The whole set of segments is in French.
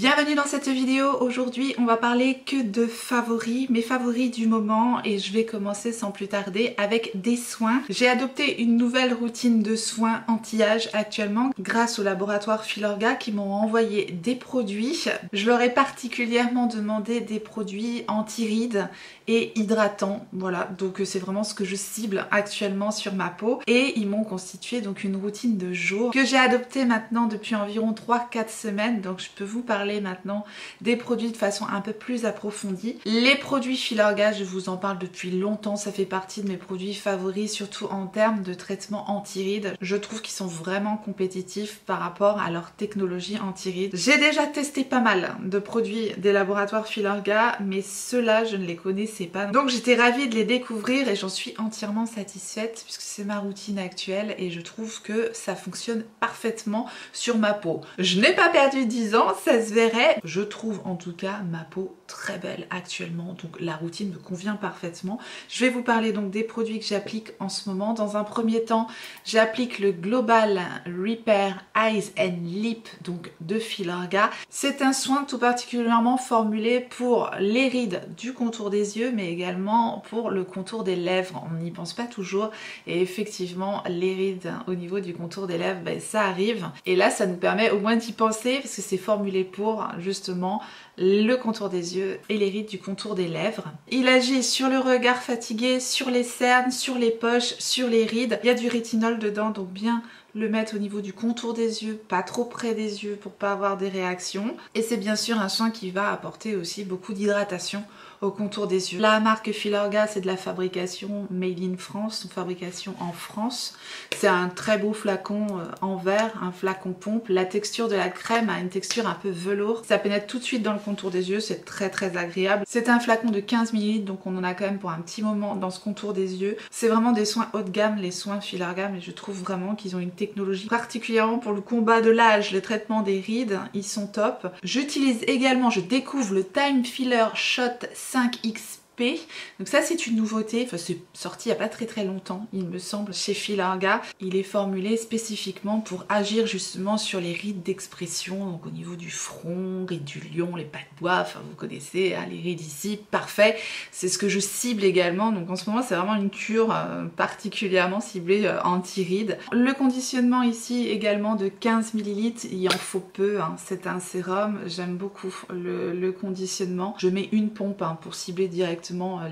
Bienvenue dans cette vidéo. Aujourd'hui on va parler que de favoris, mes favoris du moment, et je vais commencer sans plus tarder avec des soins. J'ai adopté une nouvelle routine de soins anti-âge actuellement grâce au laboratoire Filorga qui m'ont envoyé des produits. Je leur ai particulièrement demandé des produits anti-rides et hydratants, voilà, donc c'est vraiment ce que je cible actuellement sur ma peau, et ils m'ont constitué donc une routine de jour que j'ai adoptée maintenant depuis environ 3-4 semaines, donc je peux vous parler maintenant des produits de façon un peu plus approfondie. Les produits Filorga, je vous en parle depuis longtemps, ça fait partie de mes produits favoris, surtout en termes de traitement anti-rides. Je trouve qu'ils sont vraiment compétitifs par rapport à leur technologie anti-rides. J'ai déjà testé pas mal de produits des laboratoires Filorga, mais ceux-là je ne les connaissais pas. Donc j'étais ravie de les découvrir et j'en suis entièrement satisfaite puisque c'est ma routine actuelle et je trouve que ça fonctionne parfaitement sur ma peau. Je n'ai pas perdu 10 ans, ça se verrait. Je trouve en tout cas ma peau très belle actuellement, donc la routine me convient parfaitement. Je vais vous parler donc des produits que j'applique en ce moment. Dans un premier temps, j'applique le Global Repair Eyes and Lip donc de Filorga. C'est un soin tout particulièrement formulé pour les rides du contour des yeux, mais également pour le contour des lèvres. On n'y pense pas toujours et effectivement les rides au niveau du contour des lèvres, ben, ça arrive. Et là ça nous permet au moins d'y penser parce que c'est formulé pour justement le contour des yeux et les rides du contour des lèvres. Il agit sur le regard fatigué, sur les cernes, sur les poches, sur les rides. Il y a du rétinol dedans, donc bien le mettre au niveau du contour des yeux, pas trop près des yeux pour pas avoir des réactions. Et c'est bien sûr un soin qui va apporter aussi beaucoup d'hydratation au contour des yeux. La marque Filorga, c'est de la fabrication made in France, fabrication en France. C'est un très beau flacon en verre, un flacon pompe. La texture de la crème a une texture un peu velours. Ça pénètre tout de suite dans le contour des yeux, c'est très agréable. C'est un flacon de 15 ml, donc on en a quand même pour un petit moment dans ce contour des yeux. C'est vraiment des soins haut de gamme, les soins Filorga, mais je trouve vraiment qu'ils ont une technologie particulièrement pour le combat de l'âge, le traitement des rides, ils sont top. J'utilise également, je découvre le Time Filler Shot 5XP. Donc ça c'est une nouveauté, enfin, c'est sorti il n'y a pas très longtemps il me semble chez Filorga. Il est formulé spécifiquement pour agir justement sur les rides d'expression, donc au niveau du front, rides du lion, les pas de bois, enfin vous connaissez hein, les rides ici, parfait. C'est ce que je cible également, donc en ce moment c'est vraiment une cure particulièrement ciblée anti-rides. Le conditionnement ici également de 15 ml, il en faut peu, hein. C'est un sérum, j'aime beaucoup le conditionnement. Je mets une pompe hein, pour cibler directement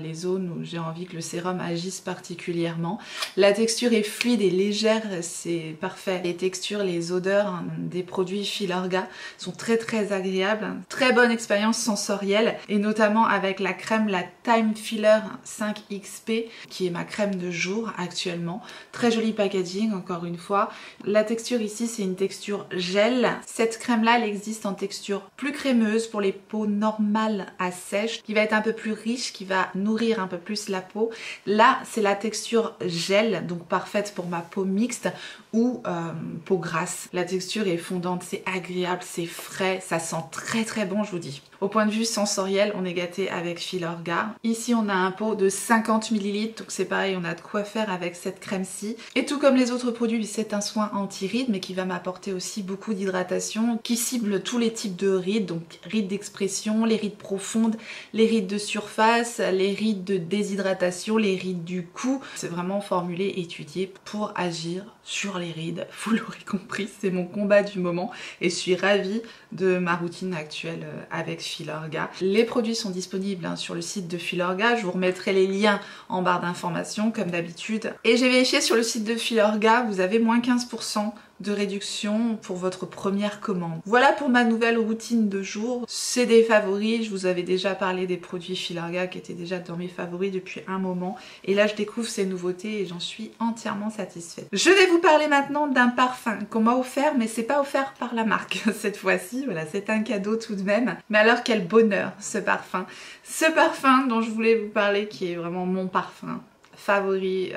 les zones où j'ai envie que le sérum agisse particulièrement. La texture est fluide et légère, c'est parfait. Les textures, les odeurs hein, des produits Filorga sont très agréables. Très bonne expérience sensorielle et notamment avec la crème, la Time Filler 5XP qui est ma crème de jour actuellement. Très joli packaging encore une fois. La texture ici c'est une texture gel. Cette crème là elle existe en texture plus crémeuse pour les peaux normales à sèche qui va être un peu plus riche, qui va nourrir un peu plus la peau. Là c'est la texture gel, donc parfaite pour ma peau mixte ou peau grasse. La texture est fondante, c'est agréable, c'est frais, ça sent très bon je vous dis. Au point de vue sensoriel, on est gâté avec Filorga. Ici on a un pot de 50 ml, donc c'est pareil, on a de quoi faire avec cette crème-ci. Et tout comme les autres produits, c'est un soin anti-rides mais qui va m'apporter aussi beaucoup d'hydratation, qui cible tous les types de rides, donc rides d'expression, les rides profondes, les rides de surface, les rides de déshydratation, les rides du cou. C'est vraiment formulé, étudié pour agir sur les rides. Vous l'aurez compris, c'est mon combat du moment et je suis ravie de ma routine actuelle avec Filorga. Les produits sont disponibles hein, sur le site de Filorga. Je vous remettrai les liens en barre d'informations comme d'habitude. Et j'ai vérifié sur le site de Filorga, vous avez moins 15% de réduction pour votre première commande. Voilà pour ma nouvelle routine de jour. C'est des favoris, je vous avais déjà parlé des produits Filorga qui étaient déjà dans mes favoris depuis un moment. Et là je découvre ces nouveautés et j'en suis entièrement satisfaite. Je vais vous parler maintenant d'un parfum qu'on m'a offert, mais c'est pas offert par la marque cette fois-ci. Voilà, c'est un cadeau tout de même. Mais alors quel bonheur ce parfum. Ce parfum dont je voulais vous parler qui est vraiment mon parfum favori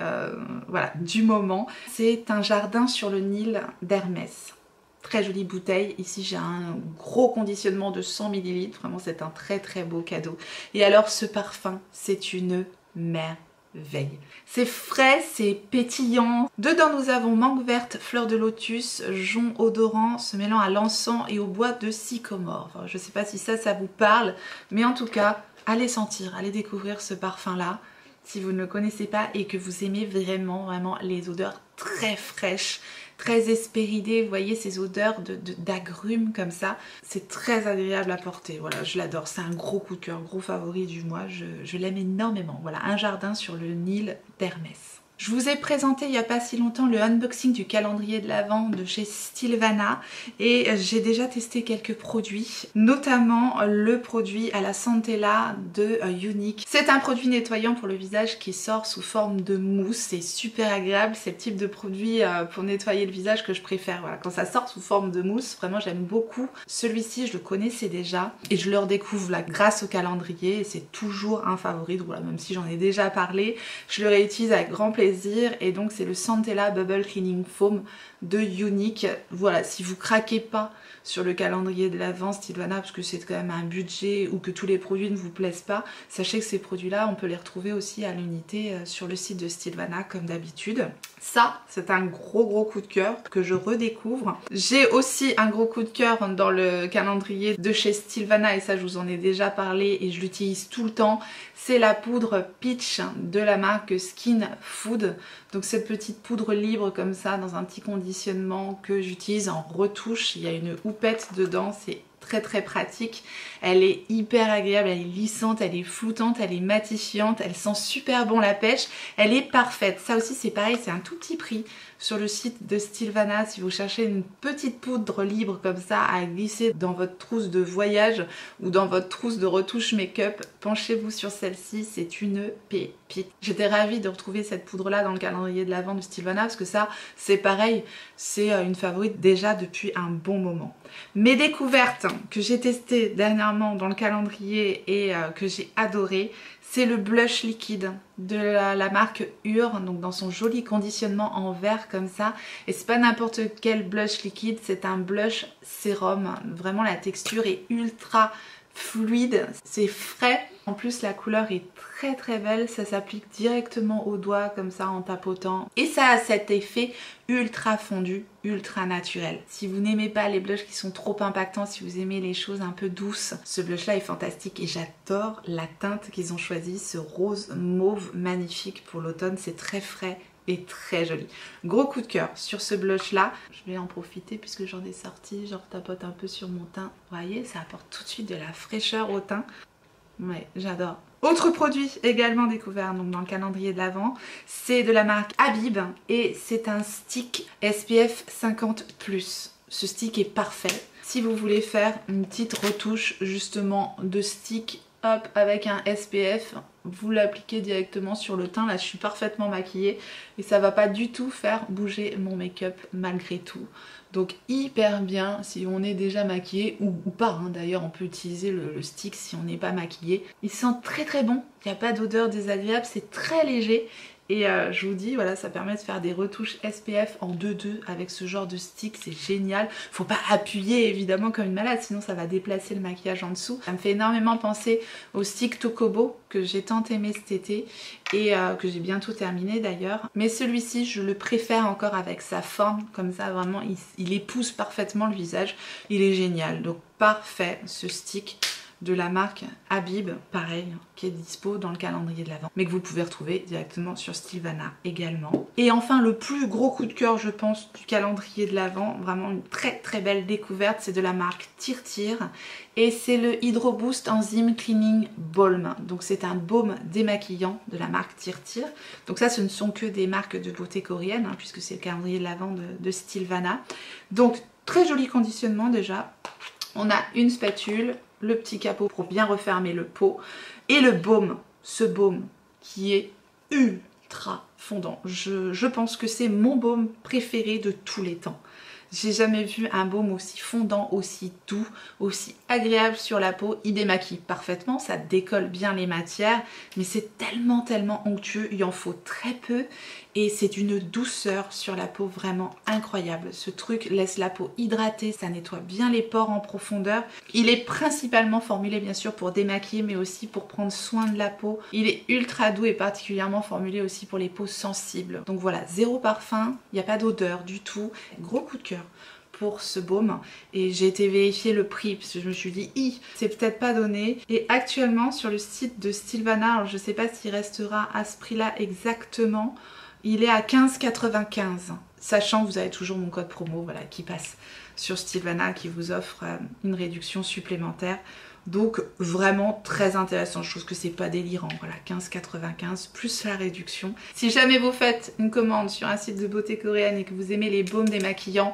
voilà, du moment. C'est un jardin sur le Nil d'Hermès. Très jolie bouteille. Ici j'ai un gros conditionnement de 100 ml. Vraiment c'est un très beau cadeau. Et alors ce parfum c'est une merveille. veille. C'est frais, c'est pétillant. Dedans nous avons mangue verte, fleur de lotus, jonc odorant se mêlant à l'encens et au bois de sycomore. Enfin, je sais pas si ça vous parle, mais en tout cas, allez sentir, allez découvrir ce parfum-là si vous ne le connaissez pas et que vous aimez vraiment les odeurs très fraîches, très hespéridées. Vous voyez ces odeurs d'agrumes comme ça, c'est très agréable à porter. Voilà, je l'adore, c'est un gros coup de cœur, gros favori du mois, je l'aime énormément. Voilà, un jardin sur le Nil d'Hermès. Je vous ai présenté il n'y a pas si longtemps le unboxing du calendrier de l'Avent de chez Stilvana et j'ai déjà testé quelques produits, notamment le produit à la Centella de Younique. C'est un produit nettoyant pour le visage qui sort sous forme de mousse, c'est super agréable, c'est le type de produit pour nettoyer le visage que je préfère. Voilà, quand ça sort sous forme de mousse, vraiment j'aime beaucoup. Celui-ci je le connaissais déjà et je le redécouvre là grâce au calendrier et c'est toujours un favori, donc voilà, même si j'en ai déjà parlé, je le réutilise avec grand plaisir. Et donc c'est le Centella Bubble Cleaning Foam de Younique. Voilà, si vous craquez pas sur le calendrier de l'Avent Stilvana parce que c'est quand même un budget ou que tous les produits ne vous plaisent pas, sachez que ces produits là on peut les retrouver aussi à l'unité sur le site de Stilvana comme d'habitude. Ça c'est un gros coup de cœur que je redécouvre. J'ai aussi un gros coup de cœur dans le calendrier de chez Stilvana et ça je vous en ai déjà parlé et je l'utilise tout le temps. C'est la poudre Peach de la marque Skin Food. Donc cette petite poudre libre comme ça dans un petit conditionnement que j'utilise en retouche. Il y a une houppette dedans, c'est très pratique. Elle est hyper agréable, elle est lissante, elle est floutante, elle est matifiante, elle sent super bon la pêche, elle est parfaite. Ça aussi c'est pareil, c'est un tout petit prix sur le site de Stilvana si vous cherchez une petite poudre libre comme ça à glisser dans votre trousse de voyage ou dans votre trousse de retouche make-up. Penchez-vous sur celle-ci, c'est une pépite. J'étais ravie de retrouver cette poudre là dans le calendrier de l'Avent de Stilvana parce que ça c'est pareil, c'est une favorite déjà depuis un bon moment. Mes découvertes que j'ai testées dernièrement dans le calendrier et que j'ai adoré, c'est le blush liquide de la marque Ur, donc dans son joli conditionnement en verre comme ça. Et c'est pas n'importe quel blush liquide, c'est un blush sérum. Vraiment la texture est ultra fluide, c'est frais. En plus la couleur est très belle, ça s'applique directement au doigt comme ça en tapotant. Et ça a cet effet ultra fondu, ultra naturel. Si vous n'aimez pas les blushs qui sont trop impactants, si vous aimez les choses un peu douces, ce blush là est fantastique et j'adore la teinte qu'ils ont choisie, ce rose mauve magnifique pour l'automne, c'est très frais et très joli. Gros coup de cœur sur ce blush là. Je vais en profiter puisque j'en ai sorti, je tapote un peu sur mon teint. Vous voyez, ça apporte tout de suite de la fraîcheur au teint. Ouais, j'adore. Autre produit également découvert donc dans le calendrier de l'Avent, c'est de la marque Habib et c'est un stick SPF 50+. Ce stick est parfait si vous voulez faire une petite retouche justement de stick. Hop, avec un SPF, vous l'appliquez directement sur le teint. Là, je suis parfaitement maquillée et ça va pas du tout faire bouger mon make-up malgré tout. Donc hyper bien si on est déjà maquillé ou pas. Hein. D'ailleurs, on peut utiliser le stick si on n'est pas maquillé. Il sent très bon. Il n'y a pas d'odeur désagréable. C'est très léger. Et je vous dis, voilà, ça permet de faire des retouches SPF en 2-2 avec ce genre de stick, c'est génial. Faut pas appuyer évidemment comme une malade, sinon ça va déplacer le maquillage en dessous. Ça me fait énormément penser au stick Tokobo que j'ai tant aimé cet été et que j'ai bientôt terminé d'ailleurs. Mais celui-ci, je le préfère encore avec sa forme, comme ça vraiment, il épouse parfaitement le visage. Il est génial, donc parfait ce stick de la marque Habib, pareil, qui est dispo dans le calendrier de l'Avent, mais que vous pouvez retrouver directement sur Stilvana également. Et enfin, le plus gros coup de cœur, je pense, du calendrier de l'Avent, vraiment une très belle découverte, c'est de la marque Tirtir, et c'est le Hydro Boost Enzyme Cleaning Balm. Donc c'est un baume démaquillant de la marque Tirtir. Donc ça, ce ne sont que des marques de beauté coréennes, hein, puisque c'est le calendrier de l'Avent de Stilvana. Donc très joli conditionnement déjà. On a une spatule, le petit capot pour bien refermer le pot et le baume, ce baume qui est ultra fondant. Je pense que c'est mon baume préféré de tous les temps. J'ai jamais vu un baume aussi fondant, aussi doux, aussi agréable sur la peau. Il démaquille parfaitement, ça décolle bien les matières, mais c'est tellement onctueux, il en faut très peu. et c'est d'une douceur sur la peau vraiment incroyable. Ce truc laisse la peau hydratée, ça nettoie bien les pores en profondeur. Il est principalement formulé bien sûr pour démaquiller mais aussi pour prendre soin de la peau. Il est ultra doux et particulièrement formulé aussi pour les peaux sensibles. Donc voilà, zéro parfum, il n'y a pas d'odeur du tout. Gros coup de cœur pour ce baume et j'ai été vérifier le prix parce que je me suis dit c'est peut-être pas donné, et actuellement sur le site de Sylvana, alors je sais pas s'il restera à ce prix là exactement, il est à 15,95 €, sachant que vous avez toujours mon code promo voilà, qui passe sur Sylvana qui vous offre une réduction supplémentaire. Donc vraiment très intéressant, je trouve que c'est pas délirant, voilà, 15,95 € plus la réduction. Si jamais vous faites une commande sur un site de beauté coréenne et que vous aimez les baumes démaquillants,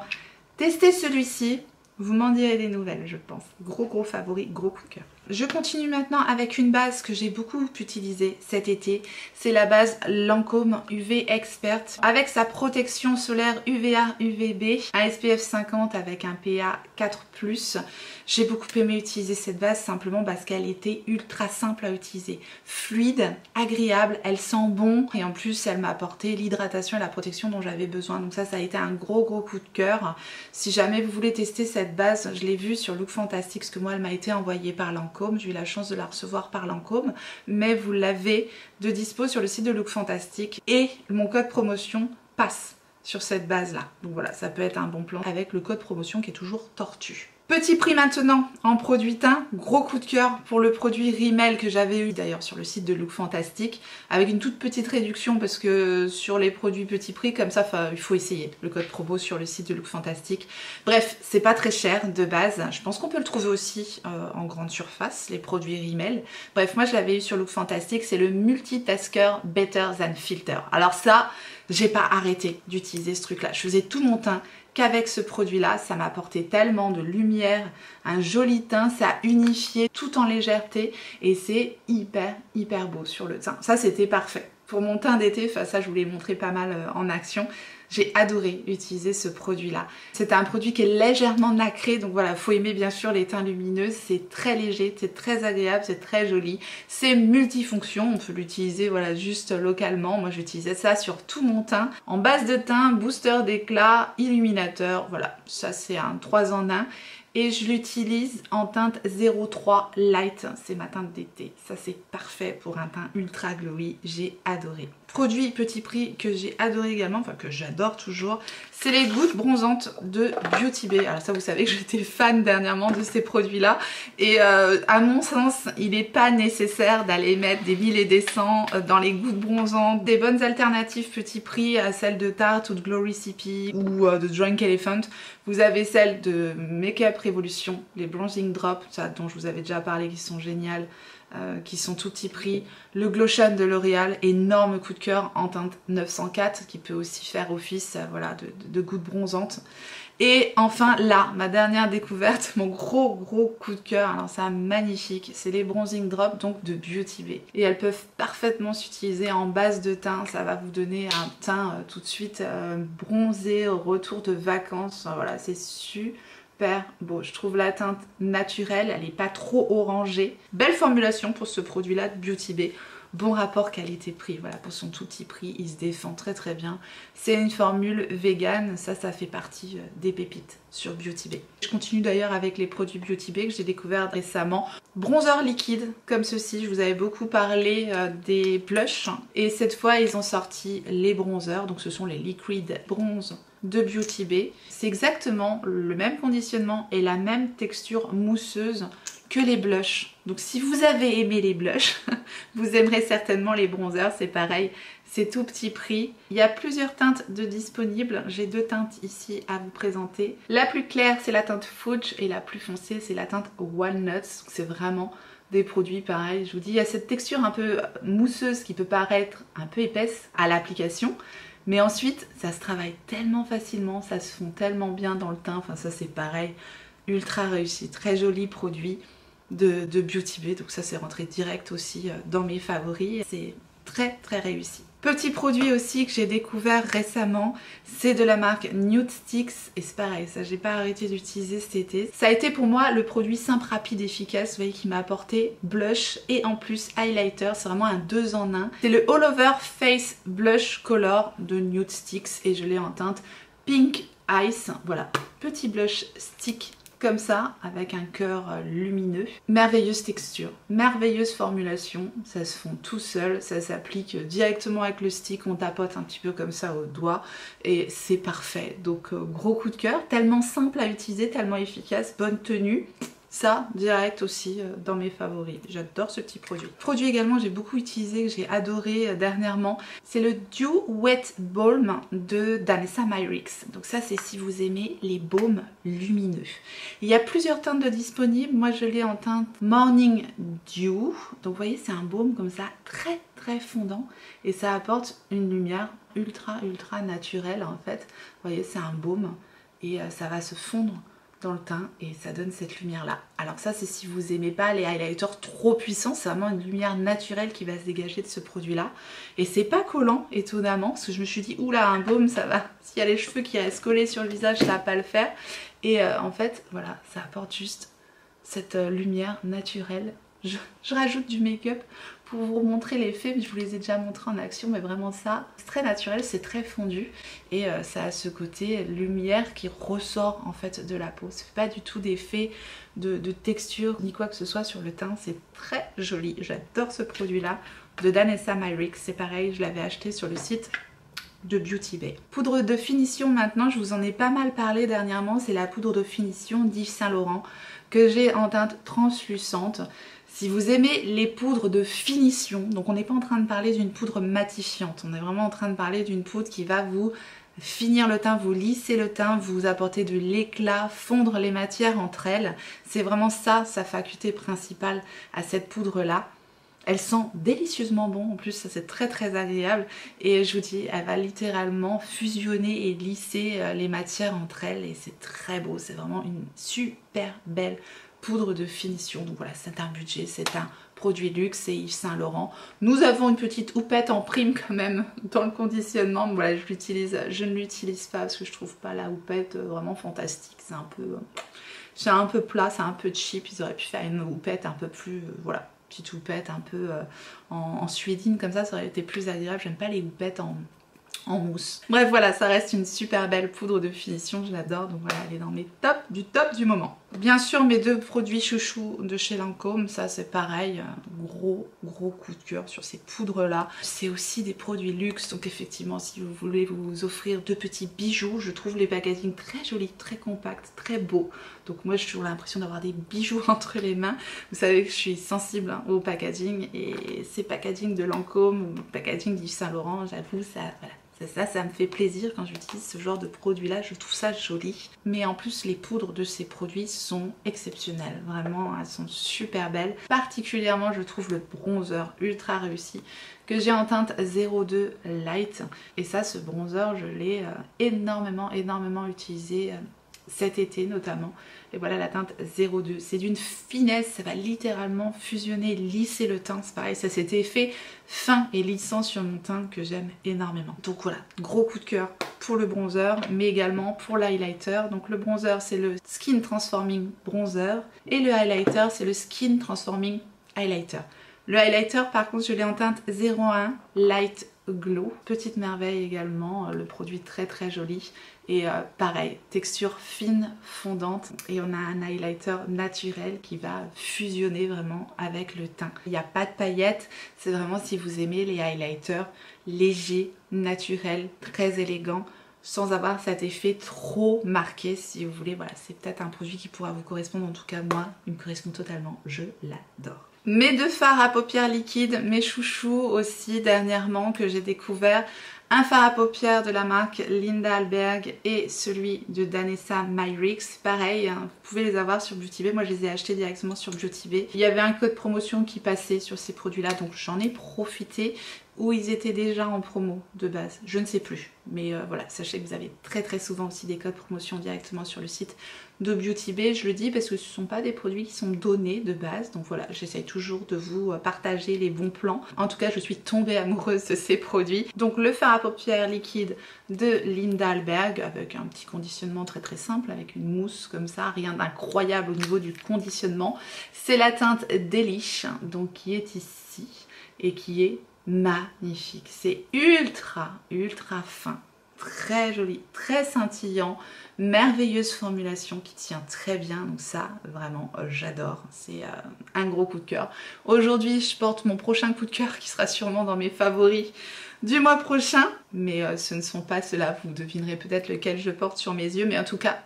testez celui-ci, vous m'en direz des nouvelles je pense. Gros favori, gros coup de cœur. Je continue maintenant avec une base que j'ai beaucoup utilisée cet été. C'est la base Lancôme UV Expert avec sa protection solaire UVA UVB, un SPF 50 avec un PA 4+. J'ai beaucoup aimé utiliser cette base simplement parce qu'elle était ultra simple à utiliser. Fluide, agréable, elle sent bon et en plus elle m'a apporté l'hydratation et la protection dont j'avais besoin. Donc ça a été un gros coup de cœur. Si jamais vous voulez tester cette base, je l'ai vue sur Look Fantastic parce que moi elle m'a été envoyée par Lancôme. J'ai eu la chance de la recevoir par Lancôme, mais vous l'avez de dispo sur le site de Look Fantastic et mon code promotion passe sur cette base là. Donc voilà, ça peut être un bon plan avec le code promotion qui est toujours tortue. Petit prix maintenant en produit teint, gros coup de cœur pour le produit Rimmel que j'avais eu d'ailleurs sur le site de Look Fantastic avec une toute petite réduction parce que sur les produits petit prix comme ça il faut essayer le code promo sur le site de Look Fantastic. Bref, c'est pas très cher de base, je pense qu'on peut le trouver aussi en grande surface, les produits Rimmel. Bref, moi je l'avais eu sur Look Fantastic, c'est le Multitasker Better Than Filter. Alors ça, j'ai pas arrêté d'utiliser ce truc là, je faisais tout mon teint qu'avec ce produit là, ça m'a apporté tellement de lumière, un joli teint, ça a unifié tout en légèreté et c'est hyper beau sur le teint. Ça c'était parfait. Pour mon teint d'été, enfin ça je vous l'ai montré pas mal en action, j'ai adoré utiliser ce produit là. C'est un produit qui est légèrement nacré, donc voilà, faut aimer bien sûr les teints lumineux, c'est très léger, c'est très agréable, c'est très joli, c'est multifonction, on peut l'utiliser voilà juste localement. Moi j'utilisais ça sur tout mon teint, en base de teint, booster d'éclat, illuminateur, voilà, ça c'est un 3 en 1. Et je l'utilise en teinte 03 Light, c'est ma teinte d'été. Ça c'est parfait pour un teint ultra glowy, j'ai adoré. Produit petit prix que j'ai adoré également, enfin que j'adore toujours, c'est les gouttes bronzantes de Beauty Bay. Alors ça vous savez que j'étais fan dernièrement de ces produits là et à mon sens il n'est pas nécessaire d'aller mettre des 1000 et des 100 dans les gouttes bronzantes. Des bonnes alternatives petit prix à celles de Tarte ou de Glow Recipe ou de Drunk Elephant. Vous avez celles de Make Up Revolution, les Bronzing Drops, ça dont je vous avais déjà parlé, qui sont géniales. Qui sont tout petit prix, le Glotion de L'Oréal, énorme coup de cœur en teinte 904 qui peut aussi faire office voilà, de gouttes bronzantes. Et enfin là, ma dernière découverte, mon gros coup de cœur, alors ça magnifique, c'est les Bronzing Drops donc de Beauty Bay. Et elles peuvent parfaitement s'utiliser en base de teint, ça va vous donner un teint tout de suite bronzé au retour de vacances, voilà c'est super beau. Je trouve la teinte naturelle, elle n'est pas trop orangée. Belle formulation pour ce produit là de Beauty Bay. Bon rapport qualité-prix, voilà, pour son tout petit prix, il se défend très bien. C'est une formule vegan, ça fait partie des pépites sur Beauty Bay. Je continue d'ailleurs avec les produits Beauty Bay que j'ai découvert récemment. Bronzer liquide, comme ceci, je vous avais beaucoup parlé des blushs. Et cette fois, ils ont sorti les bronzers, donc ce sont les Liquid Bronze de Beauty Bay. C'est exactement le même conditionnement et la même texture mousseuse que les blushs. Donc si vous avez aimé les blushs, vous aimerez certainement les bronzers, c'est pareil, c'est tout petit prix. Il y a plusieurs teintes de disponibles, j'ai deux teintes ici à vous présenter. La plus claire c'est la teinte Fudge et la plus foncée c'est la teinte Walnuts, c'est vraiment des produits pareils, je vous dis, il y a cette texture un peu mousseuse qui peut paraître un peu épaisse à l'application, mais ensuite ça se travaille tellement facilement, ça se fond tellement bien dans le teint, enfin ça c'est pareil, ultra réussi, très joli produit de Beauty Bay, donc ça c'est rentré direct aussi dans mes favoris. C'est très très réussi. Petit produit aussi que j'ai découvert récemment, c'est de la marque Nude Sticks et c'est pareil, ça j'ai pas arrêté d'utiliser cet été. Ça a été pour moi le produit simple, rapide, efficace, vous voyez, qui m'a apporté blush et en plus highlighter, c'est vraiment un 2 en 1. C'est le All Over Face Blush Color de Nude Sticks et je l'ai en teinte Pink Ice, voilà, petit blush stick comme ça, avec un cœur lumineux. Merveilleuse texture, merveilleuse formulation, ça se fond tout seul, ça s'applique directement avec le stick, on tapote un petit peu comme ça au doigt et c'est parfait. Donc gros coup de cœur, tellement simple à utiliser, tellement efficace, bonne tenue. Ça, direct aussi dans mes favoris. J'adore ce petit produit. Produit également que j'ai beaucoup utilisé, que j'ai adoré dernièrement, c'est le Dew Wet Balm de Danessa Myricks. Donc ça, c'est si vous aimez les baumes lumineux. Il y a plusieurs teintes de disponibles. Moi, je l'ai en teinte Morning Dew. Donc vous voyez, c'est un baume comme ça, très très fondant. Et ça apporte une lumière ultra naturelle en fait. Vous voyez, c'est un baume et ça va se fondre dans le teint et ça donne cette lumière là. Alors ça, c'est si vous aimez pas les highlighters trop puissants, c'est vraiment une lumière naturelle qui va se dégager de ce produit là et c'est pas collant étonnamment parce que je me suis dit oula, un baume ça va, s'il y a les cheveux qui restent collés sur le visage ça va pas le faire et en fait voilà, ça apporte juste cette lumière naturelle. Je rajoute du make-up pour vous montrer l'effet, je vous les ai déjà montrés en action, mais vraiment ça, c'est très naturel, c'est très fondu et ça a ce côté lumière qui ressort en fait de la peau. Ça fait pas du tout d'effet de texture ni quoi que ce soit sur le teint, c'est très joli. J'adore ce produit là de Danessa Myricks, c'est pareil, je l'avais acheté sur le site de Beauty Bay. Poudre de finition maintenant, je vous en ai pas mal parlé dernièrement, c'est la poudre de finition d'Yves Saint Laurent que j'ai en teinte translucente. Si vous aimez les poudres de finition, donc on n'est pas en train de parler d'une poudre matifiante, on est vraiment en train de parler d'une poudre qui va vous finir le teint, vous lisser le teint, vous apporter de l'éclat, fondre les matières entre elles. C'est vraiment ça, sa faculté principale à cette poudre là. Elle sent délicieusement bon, en plus ça c'est très très agréable et je vous dis, elle va littéralement fusionner et lisser les matières entre elles et c'est très beau, c'est vraiment une super belle poudre de finition. Donc voilà, c'est un budget, c'est un produit luxe, c'est Yves Saint Laurent. Nous avons une petite houppette en prime quand même dans le conditionnement, mais voilà, je ne l'utilise pas parce que je trouve pas la houppette vraiment fantastique, c'est un peu plat, c'est un peu cheap, ils auraient pu faire une houppette un peu plus, voilà, petite houppette un peu en suédine comme ça aurait été plus agréable. J'aime pas les houpettes en mousse. Bref voilà, ça reste une super belle poudre de finition, je l'adore, donc voilà, elle est dans mes top du moment. Bien sûr mes deux produits chouchous de chez Lancôme, ça c'est pareil, gros coup de cœur sur ces poudres là. C'est aussi des produits luxe, donc effectivement si vous voulez vous offrir deux petits bijoux, je trouve les packaging très jolis, très compacts, très beaux. Donc moi j'ai toujours l'impression d'avoir des bijoux entre les mains. Vous savez que je suis sensible au packaging et ces packaging de Lancôme ou packaging d'Yves Saint Laurent, j'avoue ça, voilà. Ça me fait plaisir quand j'utilise ce genre de produit là, je trouve ça joli. Mais en plus les poudres de ces produits sont exceptionnelles, vraiment elles sont super belles. Particulièrement je trouve le bronzer ultra réussi que j'ai en teinte 02 Light. Et ça, ce bronzer je l'ai énormément utilisé cet été notamment. Et voilà la teinte 02, c'est d'une finesse, ça va littéralement fusionner, lisser le teint, c'est pareil, ça cet effet fin et lissant sur mon teint que j'aime énormément. Donc voilà, gros coup de cœur pour le bronzer, mais également pour l'highlighter. Donc le bronzer c'est le Skin Transforming Bronzer et le highlighter c'est le Skin Transforming Highlighter. Le highlighter par contre je l'ai en teinte 01 Light Glow, petite merveille également, le produit très joli et pareil, texture fine, fondante et on a un highlighter naturel qui va fusionner vraiment avec le teint. Il n'y a pas de paillettes, c'est vraiment si vous aimez les highlighters légers, naturels, très élégants, sans avoir cet effet trop marqué si vous voulez. Voilà, c'est peut-être un produit qui pourra vous correspondre, en tout cas moi, il me correspond totalement, je l'adore. Mes deux fards à paupières liquides, mes chouchous aussi dernièrement que j'ai découvert, un fard à paupières de la marque Linda Alberg et celui de Danessa Myricks. Pareil, hein, vous pouvez les avoir sur Beauty Bay, moi je les ai achetés directement sur Beauty Bay. Il y avait un code promotion qui passait sur ces produits là, donc j'en ai profité, ou ils étaient déjà en promo de base, je ne sais plus. Mais voilà, sachez que vous avez très souvent aussi des codes promotion directement sur le site de Beauty Bay. Je le dis parce que ce ne sont pas des produits qui sont donnés de base. Donc voilà, j'essaye toujours de vous partager les bons plans. En tout cas, je suis tombée amoureuse de ces produits. Donc le fard à paupières liquide de Linda Alberg avec un petit conditionnement très très simple, avec une mousse comme ça, rien d'incroyable au niveau du conditionnement. C'est la teinte Delish, donc qui est ici et qui est magnifique. C'est ultra fin, très joli, très scintillant, merveilleuse formulation qui tient très bien, donc ça vraiment j'adore, c'est un gros coup de cœur. Aujourd'hui je porte mon prochain coup de cœur qui sera sûrement dans mes favoris du mois prochain, mais ce ne sont pas ceux-là, vous devinerez peut-être lequel je porte sur mes yeux, mais en tout cas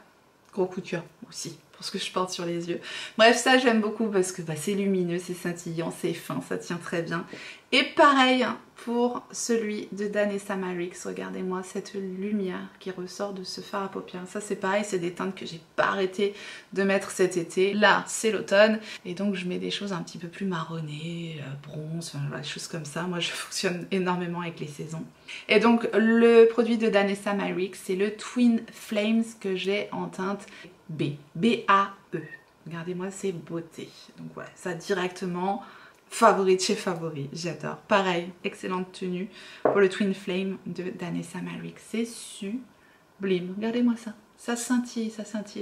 gros coup de cœur aussi pour ce que je porte sur les yeux. Bref, ça j'aime beaucoup parce que c'est lumineux, c'est scintillant, c'est fin, ça tient très bien. Et pareil pour celui de Danessa Myricks, regardez-moi cette lumière qui ressort de ce fard à paupières. Ça c'est pareil, c'est des teintes que j'ai pas arrêté de mettre cet été. Là c'est l'automne et donc je mets des choses un petit peu plus marronnées, bronze, enfin, des choses comme ça. Moi je fonctionne énormément avec les saisons. Et donc le produit de Danessa Myricks, c'est le Twin Flames que j'ai en teinte B, B-A-E. Regardez-moi ces beautés. Donc voilà, ça directement favori de chez favori, j'adore. Pareil, excellente tenue pour le Twin Flame de Danessa Myricks. C'est sublime. Regardez-moi ça. Ça scintille,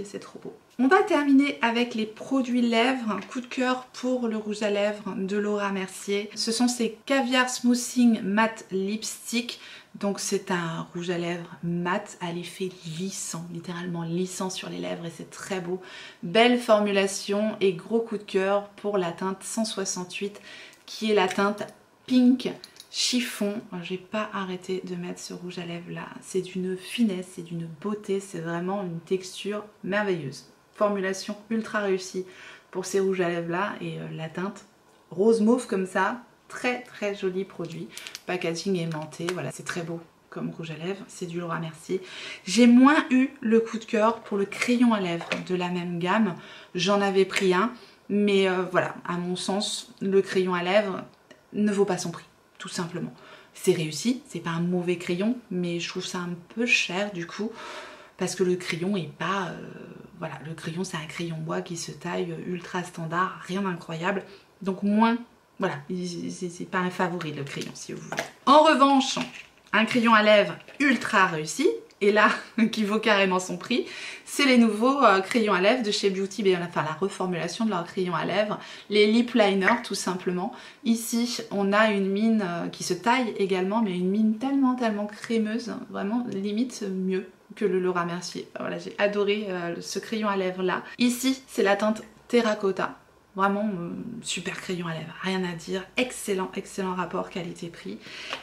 c'est trop beau. On va terminer avec les produits lèvres. Un coup de cœur pour le rouge à lèvres de Laura Mercier. Ce sont ces Caviar Smoothing Matte Lipstick. Donc c'est un rouge à lèvres mat à l'effet lissant, littéralement lissant sur les lèvres et c'est très beau. Belle formulation et gros coup de cœur pour la teinte 168 qui est la teinte Pink Chiffon. J'ai pas arrêté de mettre ce rouge à lèvres là. C'est d'une finesse, c'est d'une beauté, c'est vraiment une texture merveilleuse. Formulation ultra réussie pour ces rouges à lèvres là et la teinte rose mauve comme ça. Très joli produit, packaging aimanté, voilà c'est très beau comme rouge à lèvres, c'est du Laura Mercier. J'ai moins eu le coup de cœur pour le crayon à lèvres de la même gamme, j'en avais pris un, mais voilà, à mon sens, le crayon à lèvres ne vaut pas son prix, tout simplement. C'est réussi, c'est pas un mauvais crayon, mais je trouve ça un peu cher du coup, parce que le crayon est pas... voilà, le crayon c'est un crayon bois qui se taille ultra standard, rien d'incroyable, donc moins... Voilà, c'est pas un favori le crayon si vous voulez. En revanche, un crayon à lèvres ultra réussi, et là, qui vaut carrément son prix, c'est les nouveaux crayons à lèvres de chez Beauty Bay, enfin la reformulation de leur crayon à lèvres, les lip liners tout simplement. Ici, on a une mine qui se taille également, mais une mine tellement crémeuse, vraiment limite mieux que le Laura Mercier. Voilà, j'ai adoré ce crayon à lèvres là. Ici, c'est la teinte Terracotta. Vraiment super crayon à lèvres, rien à dire, excellent rapport qualité-prix.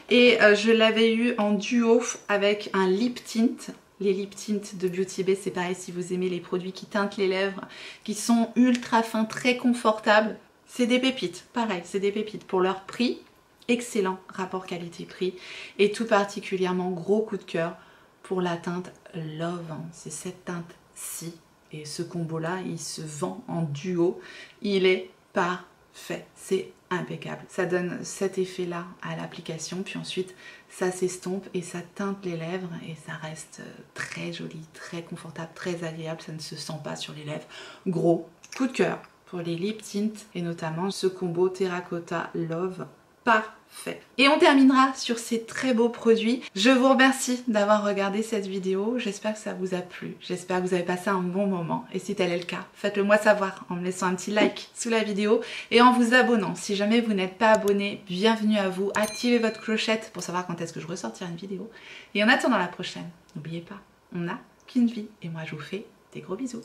Et je l'avais eu en duo avec un lip tint. Les lip tints de Beauty Bay, c'est pareil si vous aimez les produits qui teintent les lèvres, qui sont ultra fins, très confortables. C'est des pépites, pareil, c'est des pépites pour leur prix. Excellent rapport qualité-prix et tout particulièrement gros coup de cœur pour la teinte Love. C'est cette teinte-ci. Et ce combo-là, il se vend en duo. Il est parfait. C'est impeccable. Ça donne cet effet-là à l'application. Puis ensuite, ça s'estompe et ça teinte les lèvres. Et ça reste très joli, très confortable, très agréable. Ça ne se sent pas sur les lèvres. Gros coup de cœur pour les lip tints. Et notamment ce combo Terracotta Love. Parfait. Et on terminera sur ces très beaux produits. Je vous remercie d'avoir regardé cette vidéo. J'espère que ça vous a plu. J'espère que vous avez passé un bon moment. Et si tel est le cas, faites-le moi savoir en me laissant un petit like sous la vidéo et en vous abonnant. Si jamais vous n'êtes pas abonné, bienvenue à vous. Activez votre clochette pour savoir quand est-ce que je ressortirai une vidéo. Et en attendant la prochaine, n'oubliez pas, on n'a qu'une vie. Et moi je vous fais des gros bisous.